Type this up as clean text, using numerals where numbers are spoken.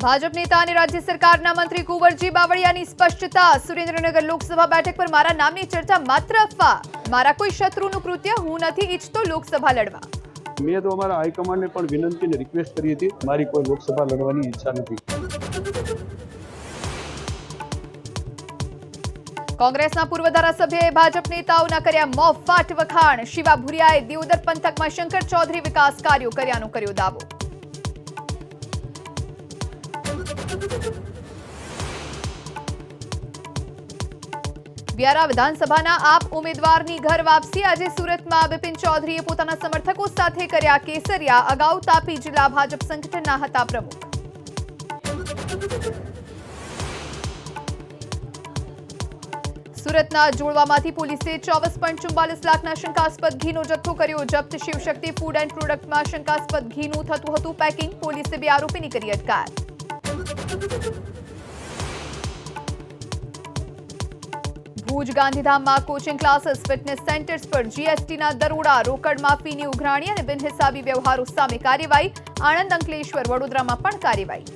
ભાજપ નેતા અને રાજ્ય સરકારના મંત્રી કુંવરજી બાવળિયાની સ્પષ્ટતા। સુરેન્દ્રનગર લોકસભા બેઠક પર મારા નામની ચર્ચા માત્ર અફવા। મારા કોઈ શત્રુનું કૃત્ય હું નથી ઈચ્છતો લોકસભા લડવા। મેં તો અમારા હાઈકમાન્ડને પણ વિનંતી અને રિક્વેસ્ટ કરી હતી, મારી કોઈ લોકસભા લડવાની ઈચ્છા નથી। કોંગ્રેસના પૂર્વ ધારાસભ્યએ ભાજપ નેતાઓના કર્યા મોફાટ વખાણ। શિવા ભુરિયાએ દિયોદર પંથકમાં શંકર ચૌધરી વિકાસ કાર્યો કર્યાનો કર્યો દાવો। વ્યારા વિધાનસભાના આપ ઉમેદવારની ઘર વાપસી। આજે સુરતમાં બિપિન ચૌધરીએ પોતાના સમર્થકો સાથે કર્યા કેસરિયા। અગાઉ તાપી જિલ્લા ભાજપ સંગઠનના હતા પ્રમુખ। સુરતના જોડવામાંથી પોલીસે 24.44 લાખના શંકાસ્પદ ઘીનો જથ્થો કર્યો જપ્ત। શિવશક્તિ ફૂડ એન્ડ પ્રોડક્ટમાં શંકાસ્પદ ઘીનું થતું હતું પેકિંગ। પોલીસે 2 આરોપીની કરી અટકાયત। ભુજ ગાંધીધામમાં કોચિંગ ક્લાસીસ ફિટનેસ સેન્ટર્સ પર જીએસટીના દરોડા। રોકડ માફીની ઉઘરાણી અને બિનહિસાબી વ્યવહારો સામે કાર્યવાહી। આણંદ અંકલેશ્વર વડોદરામાં પણ કાર્યવાહી।